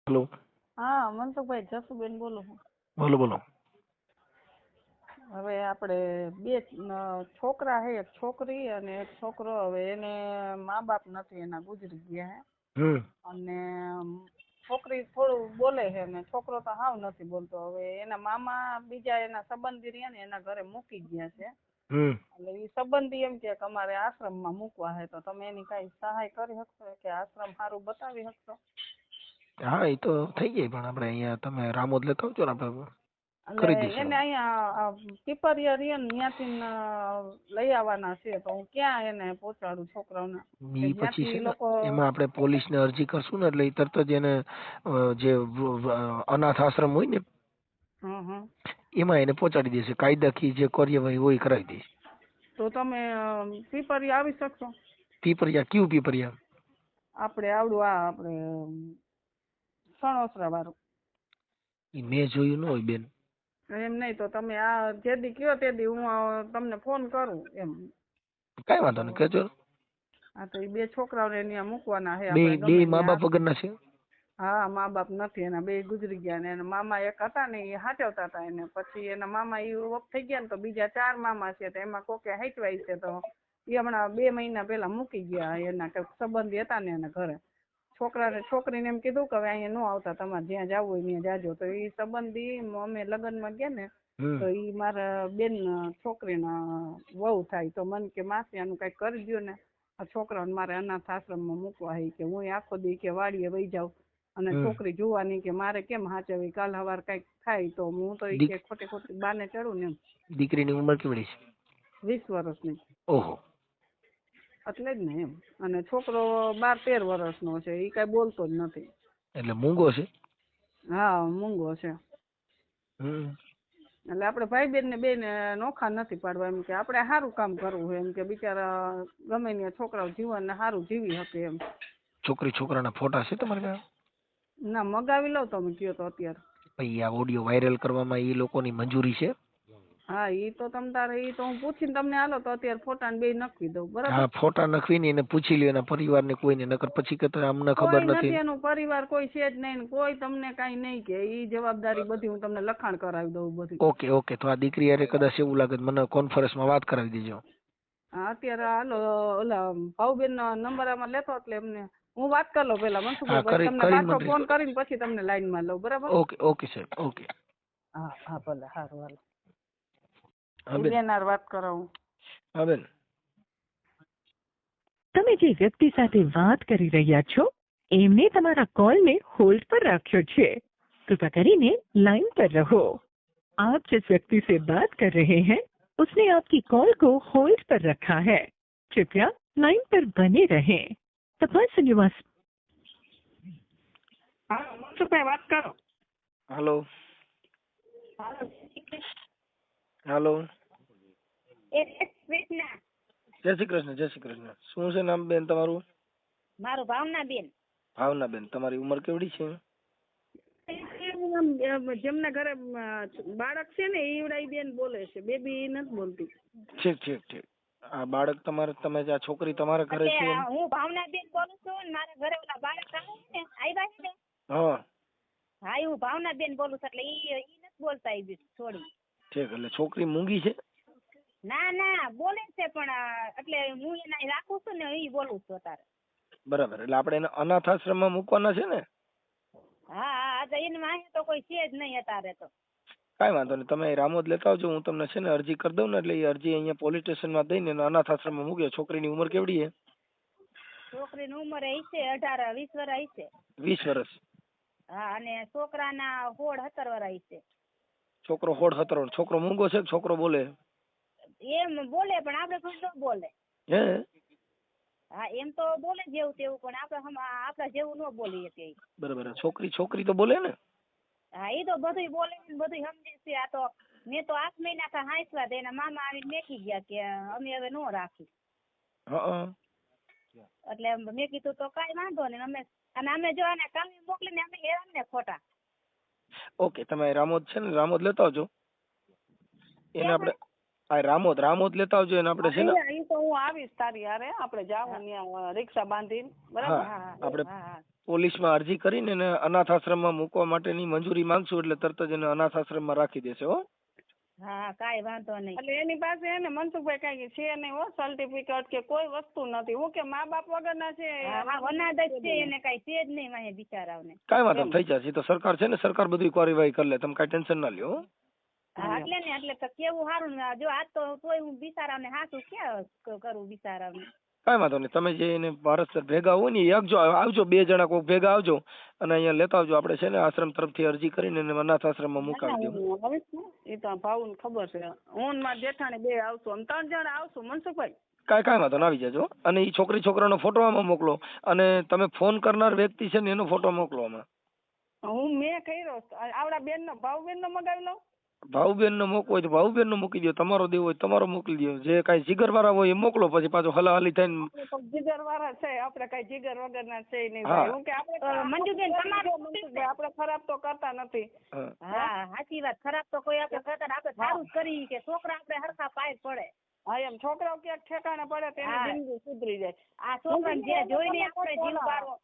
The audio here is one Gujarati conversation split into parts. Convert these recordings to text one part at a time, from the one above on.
હેલો. હા મનસુખભાઈ, જસુબેન બોલું છું. બોલો બોલો. હવે આપણે બે છોકરા છે, એક છોકરી અને એક છોકરો. હવે એને મા બાપ નથી, એના ગુજરી ગયા છે. અને છોકરી થોડું બોલે છે ને છોકરો તો હાવ નથી બોલતો. હવે એના મામા બીજા એના સંબંધી રહ્યા ને એના ઘરે મૂકી ગયા છે. એટલે એ સંબંધી એમ કે અમારે આશ્રમમાં મૂકવા છે, તો તમે એની કઈ સહાય કરી શકશો કે આશ્રમ સારું બતાવી શકશો? હા, એ તો થઈ જાય, પણ આપણે અહીંયા તમે રામોદ લેતા આવજો ને, આપણે કરી એટલે દઈશું. એને અહીંયા પીપરિયા રિયન ત્યાંથી લઈ આવવાના છે, તો હું ક્યાં એને પહોંચાડું છોકરાઓને? ઈ પછી છે ને, લોકો એમાં આપણે પોલીસને અરજી કરશું ને, એટલે એ તરત જ એને જે અનાથ આશ્રમ હોય ને એમાં એને પહોંચાડી દેશે. કાયદાકીય જે કાર્યવાહી હોય કરાવી દઈશ. તો તમે પીપરિયા આવી શકશો? પીપરિયા કયું પીપરિયા? આપણે આવડું આ આપણે સણોસરા વાળું. મેં જોયું ન હોય બેન. એમ નહીં તો તમે આ જેદી કયો તેદી હું તમને ફોન કરું એમ. કઈ વાંધો નહીં, કહેજો. હા, તો એ બે છોકરાઓને ત્યાં મૂકવાના છે. બે મા બાપ વગરના છે? હા, મા બાપ નથી, એના બે ગુજરી ગયા ને એના મામા એક હતા ને એ હાચવતા હતા એને. પછી એના મામા એ ઓફ થઈ ગયા ને તો બીજા 4 મામા છે, તો એમાં કોકે હાચવાય છે, તો એ હમણાં 2 મહિના પહેલા મૂકી ગયા. એના કઈક સંબંધી હતા ને એના ઘરે. છોકરીને એમ કીધું કે હવે અહીંયા ન આવતા, તમારે જ્યાં જવું હોય ત્યાં જાજો. તો એ સંબંધી અમે લગ્નમાં ગયા ને તો એ મારા બેન છોકરીના વહુ થાય. તો મને કે માસી આનું કઈક કરી દો ને, આ છોકરાઓને મારે અનાથ આશ્રમમાં મૂકવા છે કે હું આખો દી કે વાડીએ વહી જાઉં અને છોકરી જોવાની કે મારે કેમ હાચવી, કાલ સવાર કઈક થાય તો હું તો કે ખોટી બાને ચડું ને એમ. દીકરીની ઉંમર કેવડી છે? 20 વર્ષની. ઓહો. એટલે જ ને એમ. અને છોકરો 12-13 વર્ષનો છે, એ કઈ બોલતો જ નથી. એટલે મૂંગો છે? હા, મૂંગો છે. એટલે આપણે ભાઈ બેન ને બે ને નોખા નથી પાડવા, એમ કે આપણે સારું કામ કરવું છે, એમ કે બિચારા ગમે ત્યાં છોકરાઓ જીવન સારું જીવી શકે એમ. છોકરાના ફોટા છે તમારી પાસે? ના, મગાવી લઉં તમે કયો તો અત્યારે. ભાઈ, આ ઓડિયો વાયરલ કરવામાં એ લોકોની મંજૂરી છે? હા, એ તો તમ તારે એ તો હું પૂછીને તમને હાલો તો અત્યારે ફોટા ને બે નખવી દઉં, બરાબર? હા, ફોટા નખવીને એને પૂછી લ્યો એના પરિવારને કોઈને, નકર પછી કે અમને ખબર કોઈ નથી. એનું પરિવાર કોઈ છે જ નહીં, કોઈ તમને કઈ નહીં કે. એ જવાબદારી બધી હું તમને લખાણ કરાવી દઉં બધી. ઓકે. તો આ દીકરી હારે કદાચ એવું લાગે મને કોન્ફરન્સમાં વાત કરાવી દેજો. હા, અત્યારે હાલો ઓલા ભાઉબેન નો નંબર આમાં લેતો એટલે એમને હું વાત કરી લઉં પેલા મનસુખભાઈ, તમને પાછો ફોન કરીને પછી તમને લાઈનમાં લઉં, બરાબર? ઓકે સાહેબ, ઓકે. હા ભલે, સારું, હાલો. બેનાર વાત કરાવું. હા બેન. તમે જે વ્યક્તિ સાથે વાત કરી રહ્યા છો એમને તમારા કોલને હોલ્ડ પર રાખ્યો છે. कृपया કરીને लाइन पर रहो. आप जिस व्यक्ति से बात कर रहे हैं उसने आपकी कॉल को होल्ड पर रखा है. कृपया लाइन पर बने रहें. The person you are... હા, મનસુખભાઈ વાત કરો. હેલો. હેલો. જય શ્રી કૃષ્ણ. શું છે નામ બેન તમારું? મારું ભાવનાબેન. ભાવનાબેન, તમારી ઉંમર કેવડી છે? જેમના ઘરે બાળક છે ને ઈવડાઈ બેન બોલે છે, બેબી નથી બોલતી. ઠીક. આ બાળક તમારે, તમે આ છોકરી તમારા ઘરે છે? હું ભાવનાબેન બોલું છું ને મારા ઘરે ઓલા બાળક આવે ને આવ્યા છે ને. હા, હું ભાવનાબેન બોલું છું. એટલે ઈ નથી બોલતા, ઈ છોડી. ઠીક. એટલે છોકરી મૂંગી છે? ના બોલે છે, પણ એટલે હું એને રાખું છું ને ઈ બોલું છું અત્યારે. બરાબર. એટલે આપણે એને અનાથ આશ્રમમાં મૂકવાના છે ને? હા, એને વાંહે તો કોઈ છે જ નહીં અત્યારે તો. કાંઈ વાંધો નહીં, તમે રામોદ લેતા આવજો. હું તમને છે ને અરજી કરી દઉં ને, એટલે એ અરજી અહીંયા પોલીસ સ્ટેશનમાં દઈને અનાથ આશ્રમમાં મૂક્યો. છોકરીની ઉંમર કેવડી છે? છોકરીની ઉંમર હશે 18-20 વર્ષ હશે. 20 વર્ષ? હા, અને છોકરાના 16-17 વર્ષ હશે. છોકરો 16-17 વર્ષ. છોકરો મૂંગો છે કે છોકરો બોલે? એમ બોલે, પણ આપણે કોઈ ન બોલે. હે? હા, એમ તો બોલે જેવું તેવું, પણ આપડા જેવું ન બોલીએ તે. બરાબર. છોકરી તો બોલે ને? હા, એ તો બધું બોલે ને બધું સમજે છે. આ તો મેં તો 8 મહિના કા હાંસવા દે, એના મામા આવીને મેકી ગયા કે અમે હવે નો રાખી. એટલે મેં કીધું તો કાંઈ વાંધો નહીં, અમે જો આને કામે મોકલીને અમે હેરાન ને ખોટા. ઓકે, તમે રામોદ છે ને, રામોદ લેતા આવજો. એને આપણે આ રામોદ લેતા આવજો ને આપણે છે ને ઈ તો હું આવીશ તારી હારે, આપણે જાવું ત્યાં રિક્ષા બાંધીને, બરાબર? હા આપણે પોલીસમાં અરજી કરીને એને અનાથ આશ્રમમાં મૂકવા માટેની મંજૂરી માંગશું એટલે તરત જ એને અનાથ આશ્રમમાં રાખી દેશે. હો હા કાંઈ વાંધો નહીં. એટલે એની પાસે એને મનસુખભાઈ કાંઈ છે નહીં હો, સર્ટિફિકેટ કે કોઈ વસ્તુ નથી. હું કે મા બાપ વગરના છે, અનાથ જ છે, એને કાંઈ છે જ નહીં વાંહે બિચારાઓને. કાંઈ વાંધો થઈ જશે, તો સરકાર છે ને, સરકાર બધી કાર્યવાહી કરી લે, તમે કાંઈ ટેન્શન ના લ્યો. એટલે તો કેવું સારું ને, જો આજ તો તોય હું બિચારાને હાસું ક્યાં કરું બિચારાને. કાંઈ વાંધો નહીં, તમે જે એને ભારત સર ભેગા હોય ને એ આવજો 2 જણા કોઈ ભેગા આવજો અને અહીંયા લેતા આવજો. આપણે છે ને આશ્રમ તરફથી અરજી કરીને એને અનાથ આશ્રમમાં મુકાવી દઉં. એ તો ભાઉને ખબર છે, હું ને મારા જેઠાણી 2 આવશું, અમે 3 જણા આવશું મનસુખભાઈ. કાંઈ વાંધો આવી જજો. અને એ છોકરાનો ફોટો આમાં મોકલો અને તમે ફોન કરનાર વ્યક્તિ છે ને એનો ફોટો મોકલો આમાં. મેં કર્યો, આવડા બેનનો ભાઉબેનનો મગાવી લઉં. ભાઉબેનનો મોકવો હોય તો ભાઉબેનનો મૂકી દો, તમારો દેવો હોય તમારો મોકલી દો, જે કાંઈ જીગર વાળા હોય એ મોકલો, પછી પાછો હલાહલી થઈને. જીગર વાળા છે આપણે, કઈ જીગર વગરના છે નહીં. હું કે મંજુબેન આપણે ખરાબ તો કરતા નથી. હા સાચી વાત, ખરાબ તો કોઈ આપણે કરતા, આપણે સારું જ કરી કે છોકરા આપણે હરખા પાય પડે. હા એમ છોકરાઓ ક્યાંક ઠેકાણે પડે તેની જિંદગી સુધરી જાય. આ છોકરાને જે જોઈને આપણે જીવ પાડવો.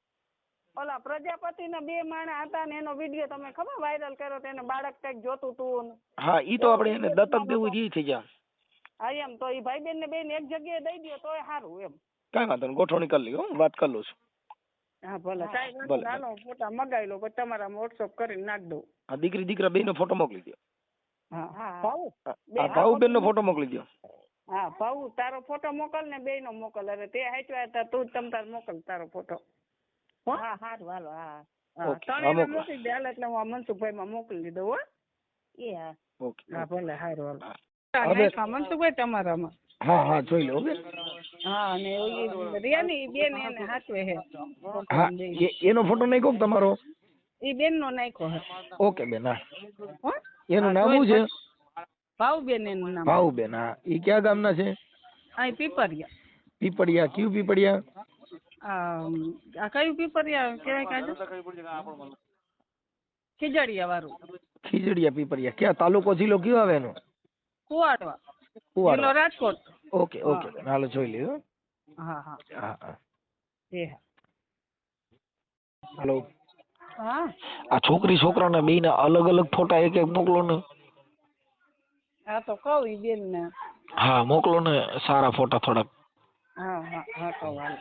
ઓલા પ્રજાપતિના 2 માણસ હતા ને એનો વિડીયો તમે ખબર વાયરલ કર્યો, તેને બાળક કઈક જોતું તું. હા ઈ તો આપણે એને દત્તક દેવું ઈ થઈ જાય. હા એમ તો ઈ ભાઈબેન ને બેન એક જગ્યાએ દઈ દો તોય સારું એમ. કાંઈ વાંધો નહીં, ગોઠવણી કરી લ્યો, વાત કરી લઉં છું. હા ભલે, કાંઈ વાંધો નહીં, હાલો ફોટા મગાવી લો, પછી તમારા વોટ્સઅપ કરીને નાખ દઉં. હા દીકરી દીકરા 2 નો ફોટો મોકલી દો. હા ભાઉબેન નો ફોટો મોકલી દો. હા ભાઉ તારો ફોટો મોકલ ને 2 નો મોકલ. અરે તે હાચવા હતા તું તમ તાર મોકલ તારો ફોટો. હા સારું હાલો. હા ત્રણેયને મોકલી દે હાલ, એટલે હું આ મનસુખભાઈ માં મોકલી દઉં. હો એ હા ઓકે હા ભલે સારું હાલો. મનસુખભાઈ તમારામાં હા જોઈ લો બેન. હા અને રિયાની બેન એને હાચવે છે. હા એનો ફોટો નાખ્યો તમારો? ઈ બેન નો નાખ્યો હે. ઓકે બેન. હા એનું નામ શું છે? ભાઉબેન એનું નામ. ભાઉબેન. હા ઈ કયા ગામના છે? અહીં પીપરિયા. પીપળિયા? કયું પીપળિયા? આ કયું પીપરિયા કેવાય કાજુ? ખીજડીયા વાળું. ખીજડીયા પીપળિયા. ક્યાં તાલુકો જિલ્લો કયો આવે એનો? કુવાડવા. જિલ્લો રાજકોટ. ઓકે બેન હાલો જોઈ લ્યો. હા. હાલો. હા આ છોકરી છોકરાના 2 ના અલગ અલગ ફોટા એક મોકલો ને. હા તો કહું ઈ બેન ને. હા મોકલો ને સારા ફોટા થોડાક. હા કહું હાલ.